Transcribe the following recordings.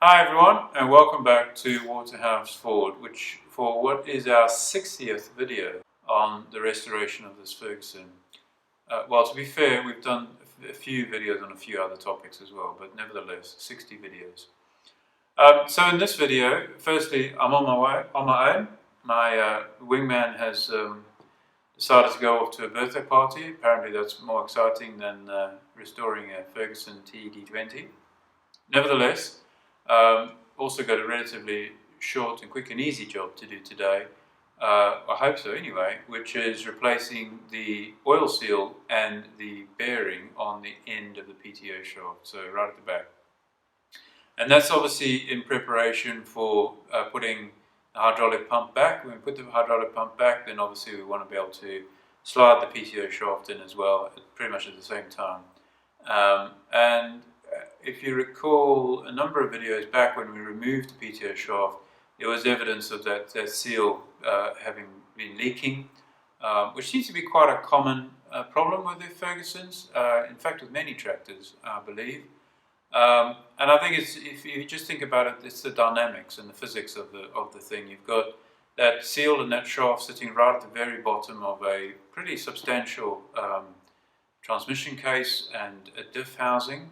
Hi everyone, and welcome back to Waterhouse Forde, which for what is our 60th video on the restoration of this Ferguson. Well, to be fair, we've done a few videos on a few other topics as well, but nevertheless, 60 videos. So in this video, firstly, I'm on my own. My wingman has decided to go off to a birthday party. Apparently that's more exciting than restoring a Ferguson TED20. Nevertheless, also got a relatively short and quick and easy job to do today, I hope so anyway, which is replacing the oil seal and the bearing on the end of the PTO shaft, so right at the back. And that's obviously in preparation for putting the hydraulic pump back. When we put the hydraulic pump back, then obviously we want to be able to slide the PTO shaft in as well, pretty much at the same time. If you recall a number of videos back when we removed the PTO shaft, there was evidence of that seal having been leaking, which seems to be quite a common problem with the Fergusons, in fact with many tractors, I believe. And I think if you just think about it, it's the dynamics and the physics of the thing. You've got that seal and that shaft sitting right at the very bottom of a pretty substantial transmission case and a diff housing,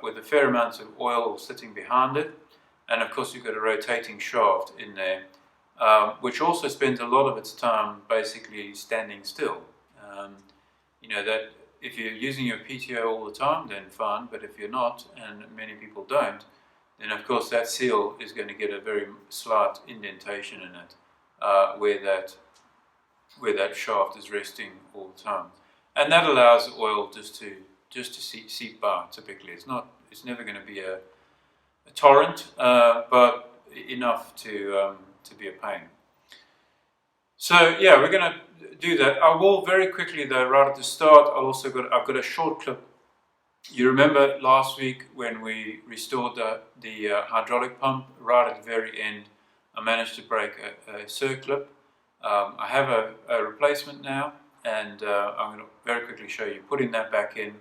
with a fair amount of oil sitting behind it, and of course you've got a rotating shaft in there, which also spends a lot of its time basically standing still. You know that if you're using your PTO all the time, then fine, but if you're not, and many people don't, then of course that seal is going to get a very slight indentation in it, where that shaft is resting all the time, and that allows the oil just to seep by. Typically, it's never going to be a torrent, but enough to be a pain. So yeah, we're going to do that. I will very quickly though, right at the start, I've got a short clip. You remember last week when we restored the hydraulic pump, right at the very end, I managed to break a circlip. I have a replacement now, and I'm going to very quickly show you putting that back in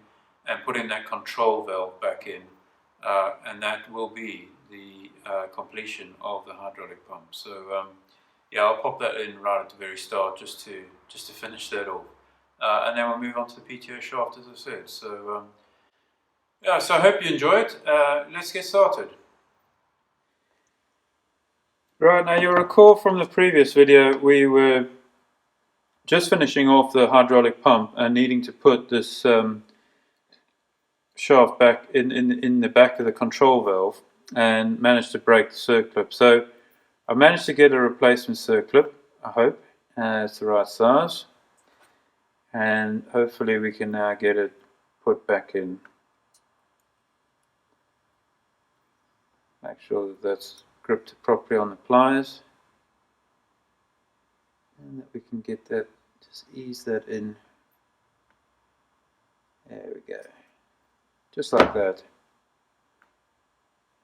and putting that control valve back in, and that will be the completion of the hydraulic pump. So yeah, I'll pop that in right at the very start just to finish that off, and then we'll move on to the PTO shaft, as I said. So yeah, so I hope you enjoy it. Let's get started. Right, now you'll recall from the previous video we were just finishing off the hydraulic pump and needing to put this shaft back in the back of the control valve, and managed to break the circlip. So I managed to get a replacement circlip, I hope. It's the right size, and hopefully we can now get it put back in. Make sure that that's gripped properly on the pliers, and that we can get that, just ease that in. There we go. Just like that,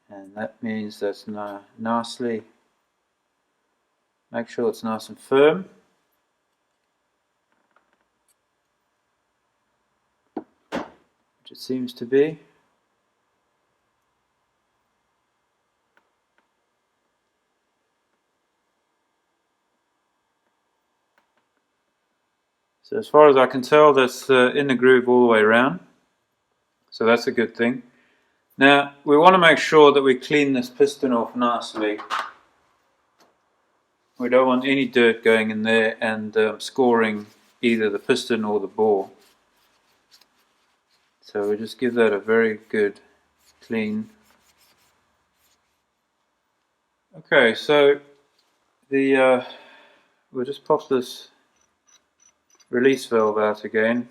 and that means that's nicely, make sure it's nice and firm, which it seems to be. So as far as I can tell, that's in the groove all the way around. So that's a good thing. Now we want to make sure that we clean this piston off nicely. We don't want any dirt going in there and scoring either the piston or the bore. So we just give that a very good clean. Okay, so we'll just pop this release valve out again.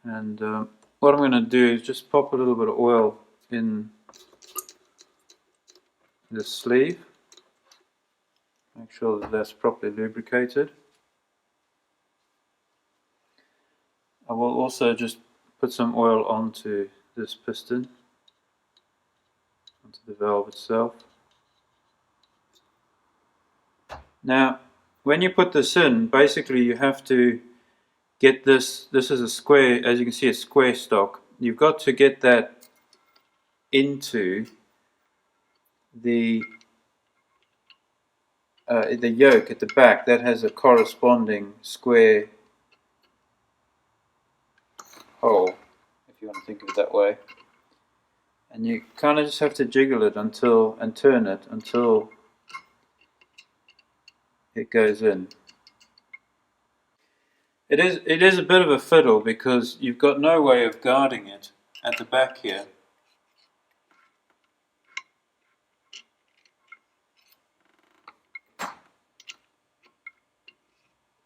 And what I'm going to do is just pop a little bit of oil in the sleeve. Make sure that that's properly lubricated. I will also just put some oil onto this piston, onto the valve itself. Now, when you put this in, basically you have to get this is a square, as you can see, a square stock. You've got to get that into the yoke at the back. That has a corresponding square hole, if you want to think of it that way. And you kind of just have to jiggle it and turn it until it goes in. It is a bit of a fiddle because you've got no way of guarding it at the back here.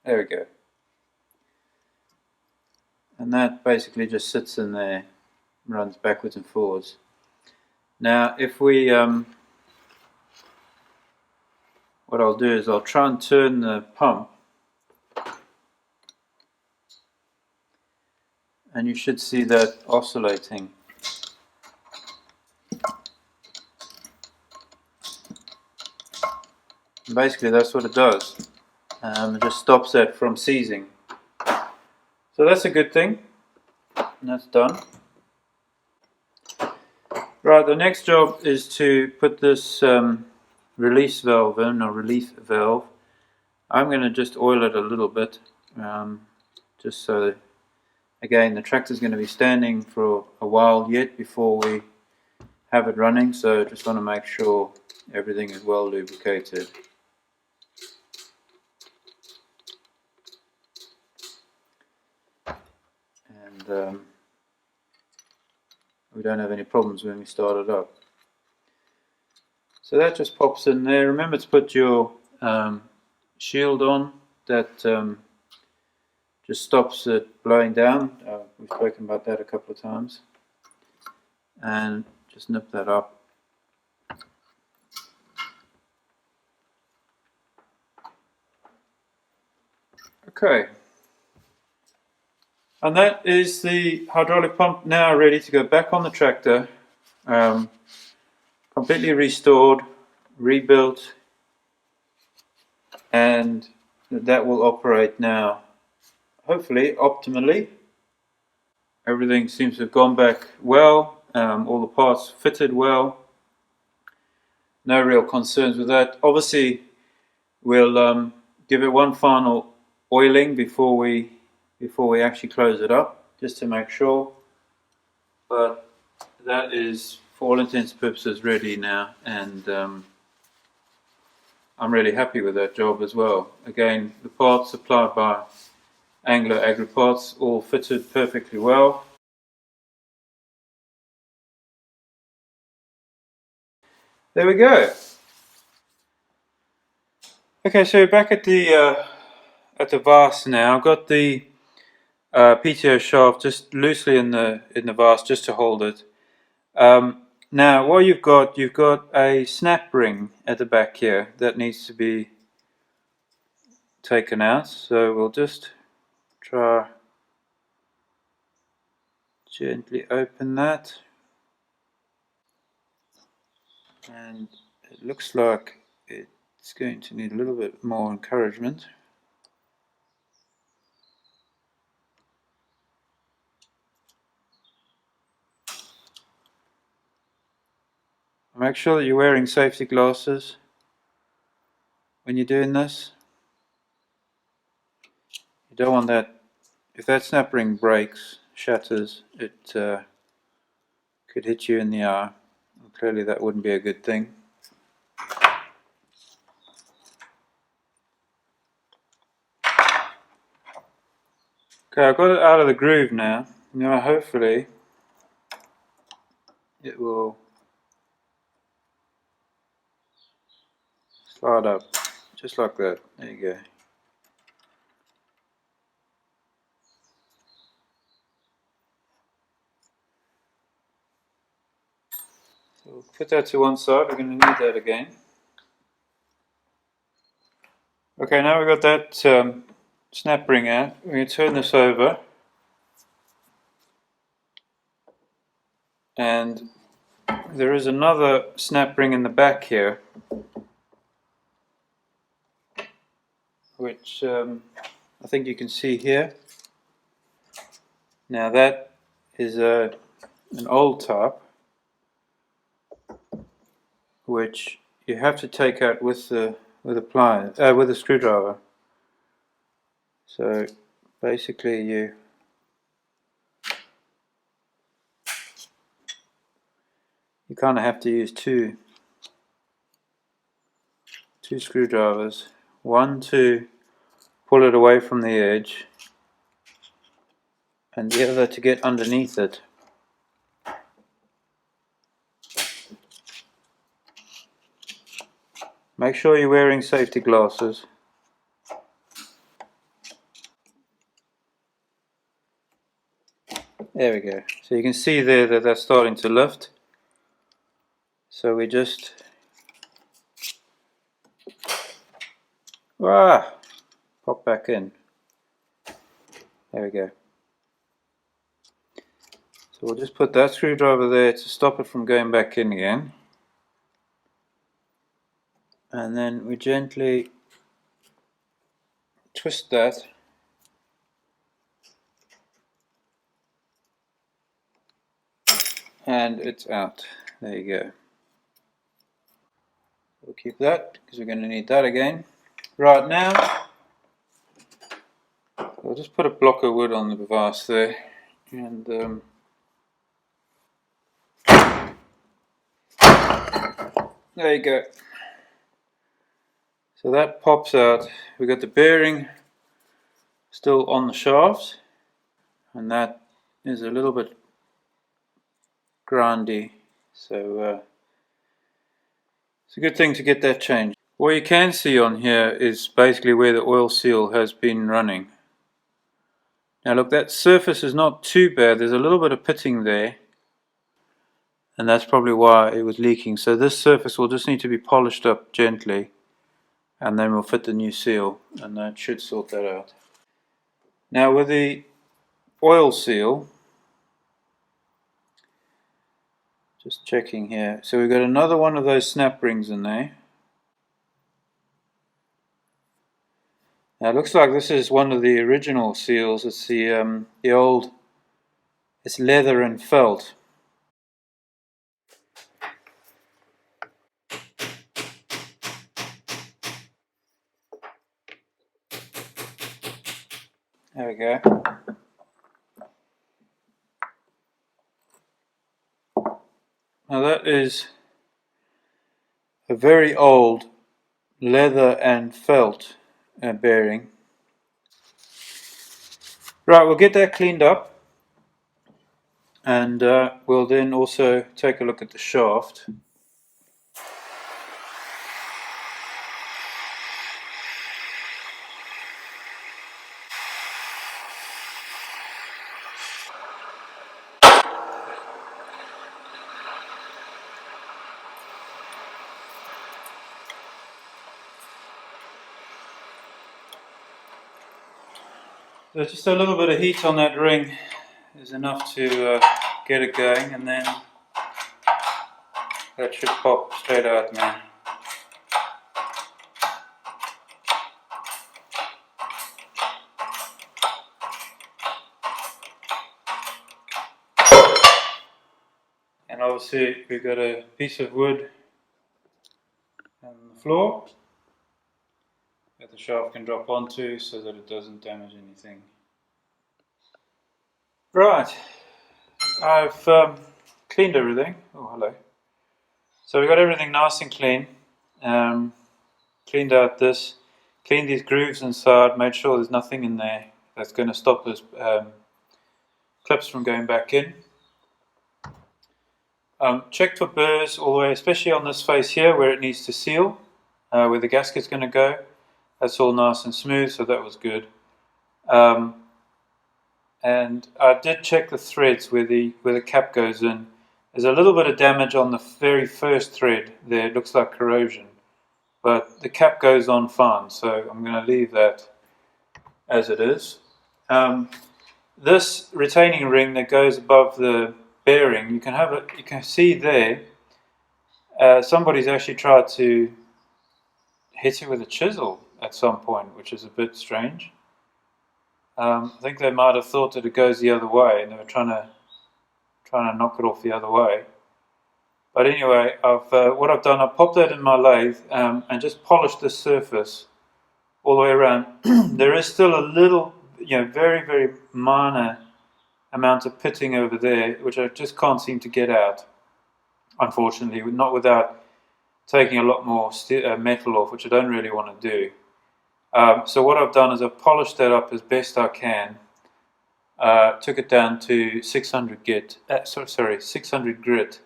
There we go. And that basically just sits in there, runs backwards and forwards. Now if we, what I'll do is I'll try and turn the pump, and you should see that oscillating. And basically that's what it does. It just stops that from seizing. So that's a good thing, and that's done. Right, the next job is to put this release valve in, or relief valve. I'm going to just oil it a little bit, just so that, again, the tractor's going to be standing for a while yet before we have it running, so I just want to make sure everything is well lubricated. And we don't have any problems when we start it up. So that just pops in there. Remember to put your shield on. That just stops it blowing down. We've spoken about that a couple of times. And just nip that up. Okay. And that is the hydraulic pump now ready to go back on the tractor. Completely restored, rebuilt, and that will operate now, hopefully optimally. Everything seems to have gone back well, all the parts fitted well, no real concerns with that. Obviously we'll give it one final oiling before we actually close it up, just to make sure, but that is for all intents and purposes ready now, and I'm really happy with that job as well. Again, the parts supplied by Anglo Agriparts all fitted perfectly well. There we go. Okay, so back at the vase now. I've got the PTO shaft just loosely in the vase just to hold it. Now, what you've got a snap ring at the back here that needs to be taken out. So we'll just try gently open that, and it looks like it's going to need a little bit more encouragement. Make sure that you're wearing safety glasses when you're doing this. You don't want that, if that snap ring breaks, shatters, it could hit you in the eye. And clearly that wouldn't be a good thing. Okay, I've got it out of the groove now. Now hopefully it will slide up, just like that. There you go. So we'll put that to one side, we're going to need that again. Okay, now we've got that snap ring out, we're going to turn this over. And there is another snap ring in the back here, which I think you can see here. Now that is an old type, which you have to take out with a screwdriver. So basically you kind of have to use two screwdrivers, one to pull it away from the edge and the other to get underneath it. Make sure you're wearing safety glasses. There we go. So you can see there that that's starting to lift. So we just pop back in. There we go. So we'll just put that screwdriver there to stop it from going back in again. And then we gently twist that. And it's out. There you go. We'll keep that because we're going to need that again. Right now, we'll just put a block of wood on the vase there, and there you go. So that pops out. We've got the bearing still on the shaft, and that is a little bit grindy, so it's a good thing to get that changed. What you can see on here is basically where the oil seal has been running. Now look, that surface is not too bad. There's a little bit of pitting there, and that's probably why it was leaking. So this surface will just need to be polished up gently, and then we'll fit the new seal, and that should sort that out. Now with the oil seal, just checking here, so we've got another one of those snap rings in there. Now it looks like this is one of the original seals. It's the old, it's leather and felt. There we go. Now that is a very old leather and felt bearing. Right, we'll get that cleaned up, and we'll then also take a look at the shaft. So just a little bit of heat on that ring is enough to get it going, and then that should pop straight out now. And obviously we've got a piece of wood on the floor that the shaft can drop onto so that it doesn't damage anything. Right, I've cleaned everything. Oh, hello. So we've got everything nice and clean. Cleaned out this, cleaned these grooves inside, made sure there's nothing in there that's going to stop those clips from going back in. Checked for burrs all the way, especially on this face here where it needs to seal, where the gasket's going to go. That's all nice and smooth, so that was good. And I did check the threads where the cap goes in. There's a little bit of damage on the very first thread there. It looks like corrosion, but the cap goes on fine, so I'm going to leave that as it is. This retaining ring that goes above the bearing, you can see there. Somebody's actually tried to hit it with a chisel at some point, which is a bit strange. I think they might have thought that it goes the other way, and they were trying to knock it off the other way. But anyway, what I've done, I've popped that in my lathe and just polished the surface all the way around. There is still a little, very, very minor amount of pitting over there, which I just can't seem to get out, unfortunately, not without taking a lot more metal off, which I don't really want to do. So what I've done is I've polished that up as best I can. Took it down to 600 grit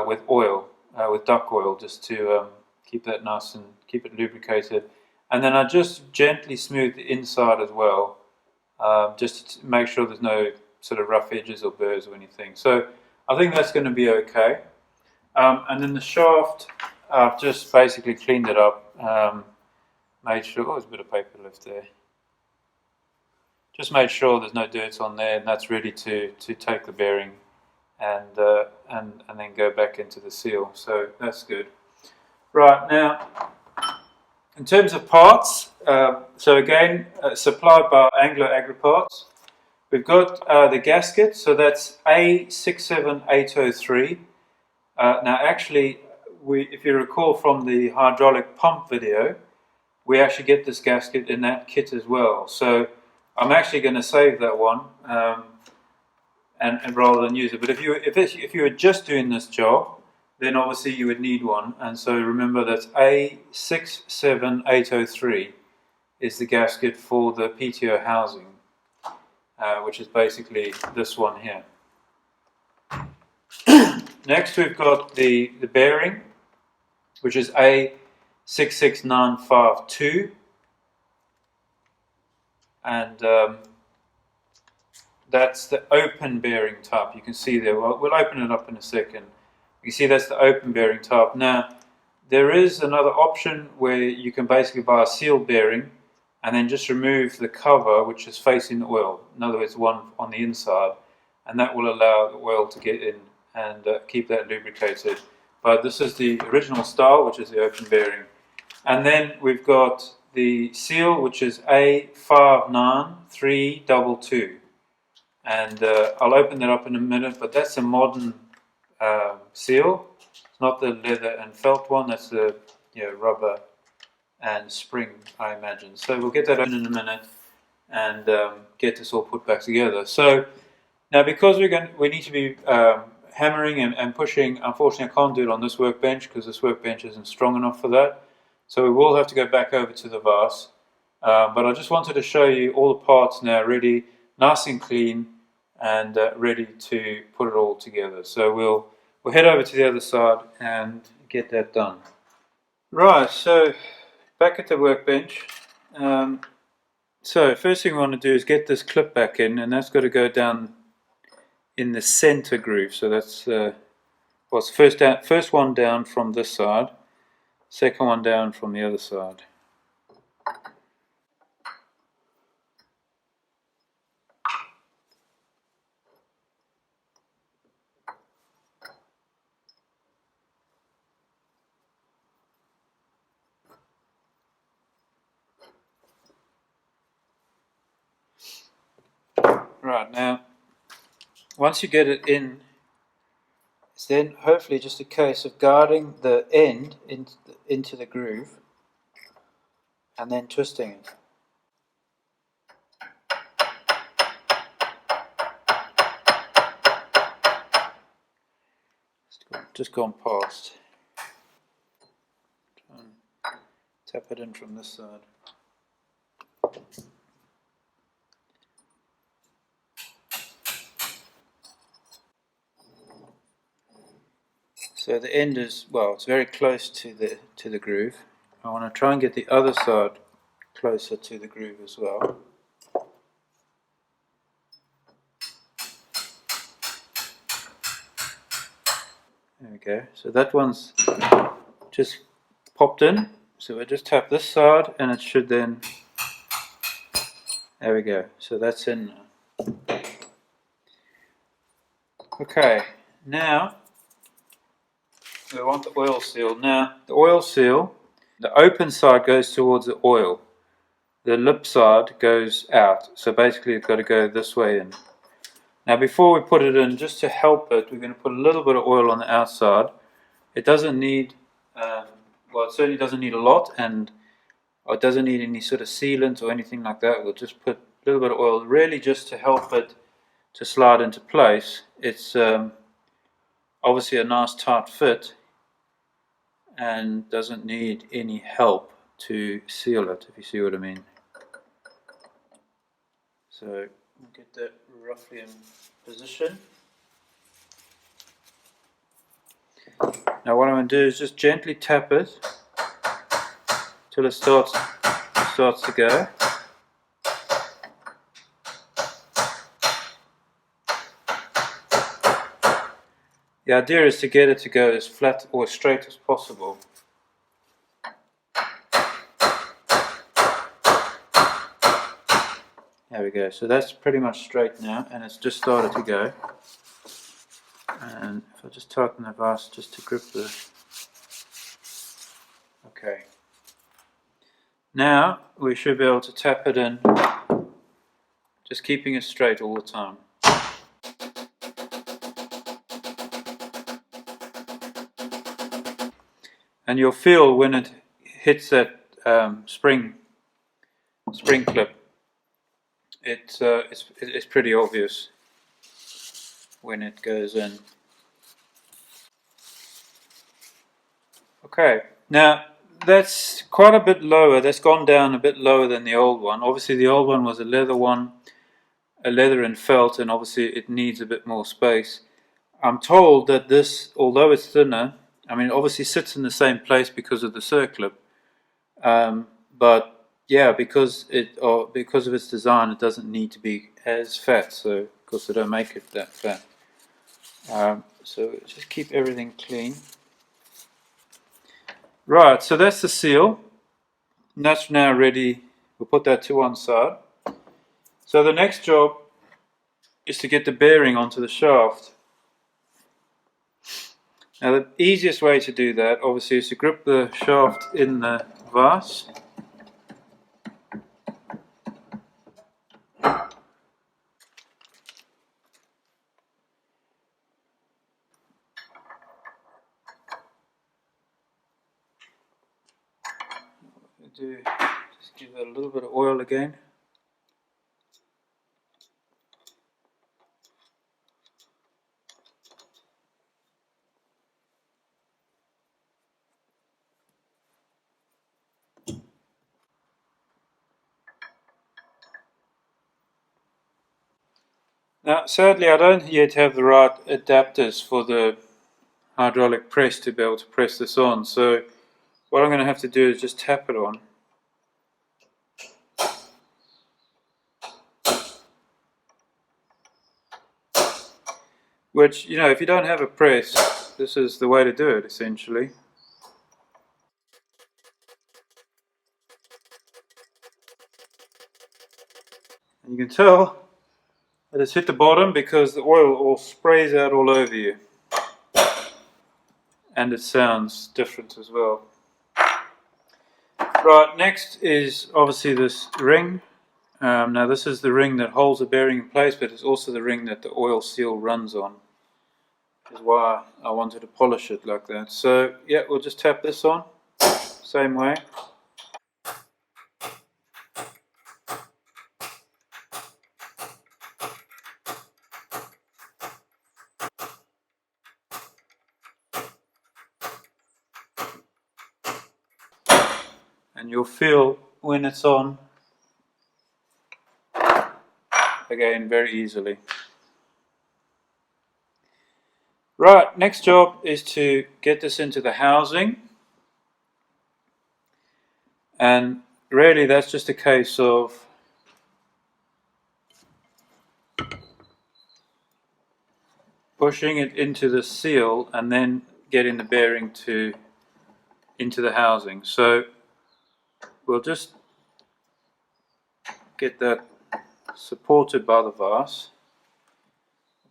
with oil, with duck oil, just to keep that nice and keep it lubricated. And then I just gently smooth the inside as well, just to make sure there's no sort of rough edges or burrs or anything. So I think that's going to be okay. And then the shaft, I've just basically cleaned it up, made sure, there's a bit of paper left there. Just made sure there's no dirt on there, and that's ready to take the bearing and then go back into the seal. So that's good. Right, now, in terms of parts, so again, supplied by Anglo Agriparts, we've got the gasket, so that's A67803. Now actually, if you recall from the hydraulic pump video, we actually get this gasket in that kit as well. So I'm actually going to save that one and rather than use it. But if you were just doing this job, then obviously you would need one. And so remember that's A67803 is the gasket for the PTO housing, which is basically this one here. Next we've got the bearing, which is A66952. And that's the open bearing type. You can see there. Well, we'll open it up in a second. You see that's the open bearing type. Now, there is another option where you can basically buy a sealed bearing and then just remove the cover, which is facing the oil. In other words, one on the inside, and that will allow the oil to get in and keep that lubricated. But this is the original style, which is the open bearing. And then we've got the seal, which is A59322. And I'll open that up in a minute, but that's a modern seal. It's not the leather and felt one, that's the rubber and spring, I imagine. So we'll get that open in a minute and get this all put back together. So now, because we need to be hammering and pushing, unfortunately I can't do it on this workbench because this workbench isn't strong enough for that. So we will have to go back over to the vase. But I just wanted to show you all the parts now ready, nice and clean, and ready to put it all together. So we'll head over to the other side and get that done. Right, so back at the workbench. So first thing we want to do is get this clip back in, and that's got to go down in the center groove. So that's it's first one down from this side, second one down from the other side. Right, now once you get it in, it's then hopefully just a case of guiding the end into the groove and then twisting it. Just gone past. Try and tap it in from this side. So the end is, well, it's very close to the groove. I want to try and get the other side closer to the groove as well. There we go. So that one's just popped in. So we just tap this side and it should then, there we go. So that's in now. Okay, now we want the oil seal. Now, the oil seal, the open side goes towards the oil. the lip side goes out. So basically it's got to go this way in. Now before we put it in, just to help it, we're going to put a little bit of oil on the outside. It doesn't need, well, it certainly doesn't need a lot, and it doesn't need any sort of sealant or anything like that. We'll just put a little bit of oil, really just to help it to slide into place. It's obviously a nice tight fit and doesn't need any help to seal it, if you see what I mean. So we'll get that roughly in position. Now what I'm going to do is just gently tap it till it starts to go. The idea is to get it to go as flat or as straight as possible. There we go. So that's pretty much straight now, and it's just started to go. And if I just tighten the vise just to grip the... Okay. Now we should be able to tap it in, just keeping it straight all the time. And you'll feel when it hits that spring clip, it's pretty obvious when it goes in. Okay, now that's quite a bit lower. That's gone down a bit lower than the old one. Obviously the old one was a leather one, a leather and felt, and obviously it needs a bit more space. I'm told that this, although it's thinner, I mean, it obviously sits in the same place because of the circlip, but yeah, because of its design, it doesn't need to be as fat. So, of course, they don't make it that fat. So just keep everything clean. Right, so that's the seal. And that's now ready. We'll put that to one side. So the next job is to get the bearing onto the shaft. Now the easiest way to do that, obviously, is to grip the shaft in the vise. Just give that a little bit of oil again. Now, sadly, I don't yet have the right adapters for the hydraulic press to be able to press this on. So what I'm going to have to do is just tap it on. Which, you know, if you don't have a press, this is the way to do it, essentially. And you can tell that it's hit the bottom because the oil all sprays out all over you. And it sounds different as well. Right, next is obviously this ring. Now this is the ring that holds the bearing in place, but it's also the ring that the oil seal runs on. Which is why I wanted to polish it like that. So yeah, we'll just tap this on, same way. And you'll feel when it's on, again, very easily. Right, next job is to get this into the housing. And really that's just a case of pushing it into the seal and then getting the bearing into the housing. So we'll just get that supported by the vise.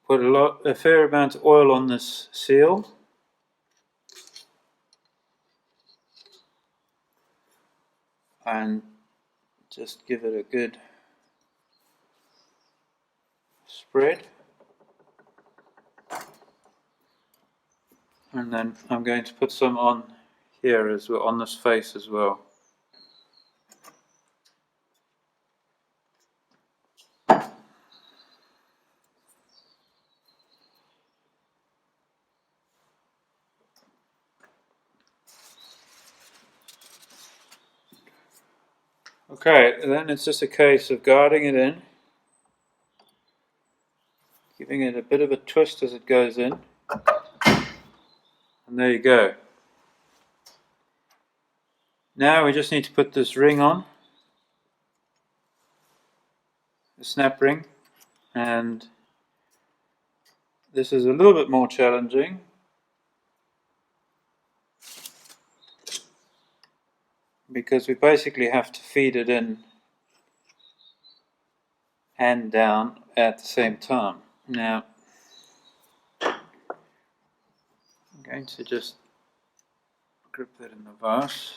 Put a fair amount of oil on this seal. And Just give it a good spread. And then I'm going to put some on here as well, on this face as well. Okay, then it's just a case of guarding it in, giving it a bit of a twist as it goes in, and there you go. Now we just need to put this ring on, the snap ring, and this is a little bit more challenging because we basically have to feed it in and down at the same time. Now, I'm going to just grip that in the vase.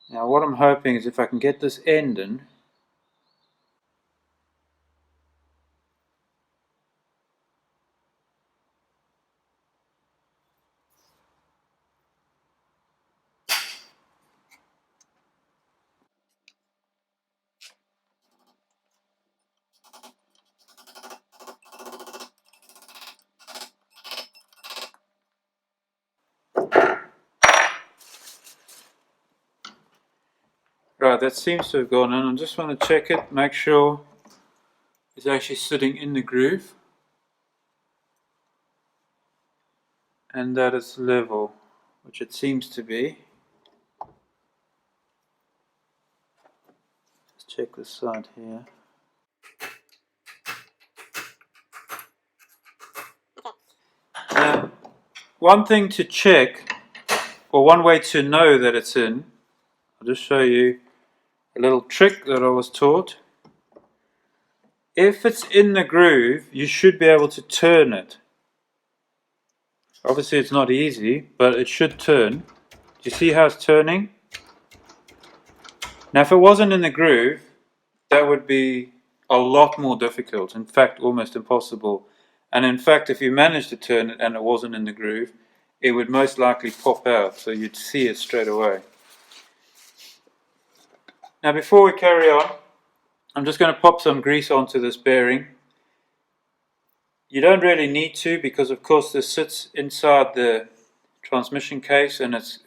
Now what I'm hoping is if I can get this end in, right, that seems to have gone in. I just want to check it, make sure it's actually sitting in the groove and that it's level, which it seems to be. Let's check this side here. Now, one thing to check, or one way to know that it's in, I'll just show you a little trick that I was taught. If it's in the groove, you should be able to turn it. Obviously it's not easy, but it should turn. Do you see how it's turning? Now if it wasn't in the groove, that would be a lot more difficult, in fact almost impossible. And in fact if you managed to turn it and it wasn't in the groove, it would most likely pop out, so you'd see it straight away. Now before we carry on, I'm just going to pop some grease onto this bearing. You don't really need to, because of course this sits inside the transmission case and it's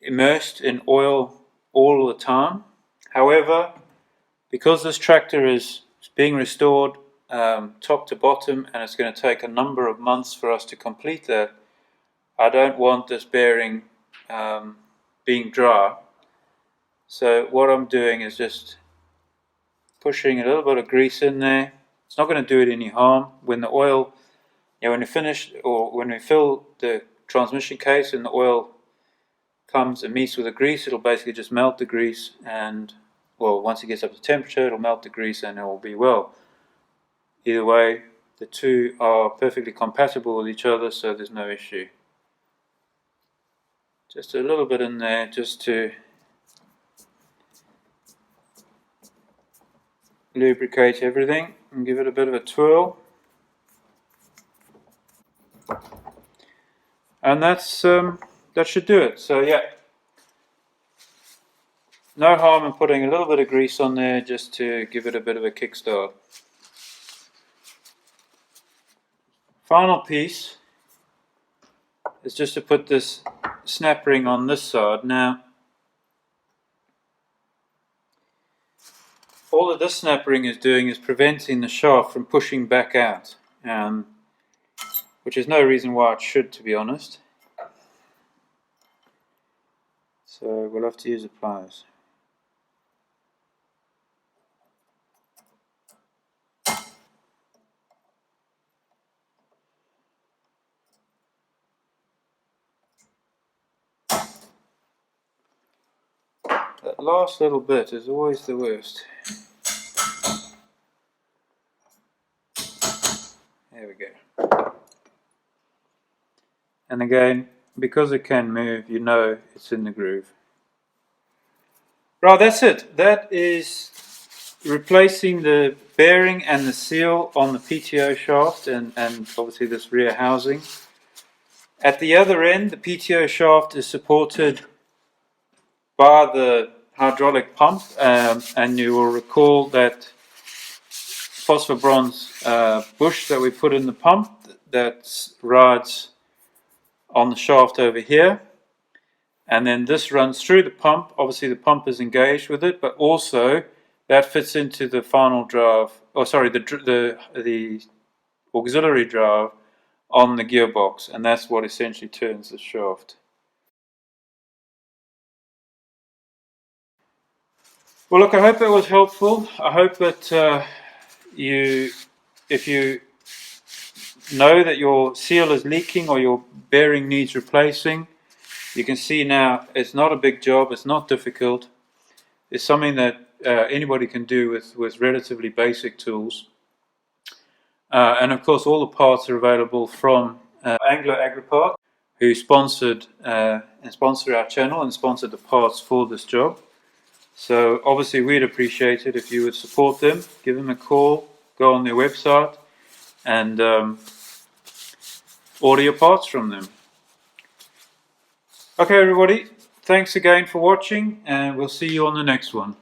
immersed in oil all the time. However, because this tractor is being restored top to bottom and it's going to take a number of months for us to complete that, I don't want this bearing being dry. So what I'm doing is just pushing a little bit of grease in there. It's not going to do it any harm. When the oil, when we finish, or when we fill the transmission case and the oil comes and meets with the grease, it'll basically just melt the grease, and well, once it gets up to temperature, it'll melt the grease and it will be well. Either way, the two are perfectly compatible with each other, so there's no issue. Just a little bit in there just to lubricate everything and give it a bit of a twirl. And that's that should do it. So yeah, no harm in putting a little bit of grease on there just to give it a bit of a kickstart. Final piece is just to put this snap ring on this side. Now, all that this snap ring is doing is preventing the shaft from pushing back out, which is no reason why it should, to be honest. So we'll have to use the pliers. That last little bit is always the worst. There we go. And again, because it can move, you know it's in the groove. Right, that's it. That is replacing the bearing and the seal on the PTO shaft and obviously this rear housing. At the other end, the PTO shaft is supported by the hydraulic pump, and you will recall that phosphor bronze bush that we put in the pump that rides on the shaft over here. And then this runs through the pump. Obviously the pump is engaged with it, but also that fits into the final drive, the auxiliary drive on the gearbox, and that's what essentially turns the shaft. Well, look, I hope that was helpful. I hope that if you know that your seal is leaking or your bearing needs replacing, you can see now it's not a big job, it's not difficult. It's something that anybody can do with relatively basic tools. And of course, all the parts are available from Anglo Agriparts, who sponsored our channel and sponsored the parts for this job. So obviously we'd appreciate it if you would support them, give them a call, go on their website and order your parts from them. Okay everybody, thanks again for watching and we'll see you on the next one.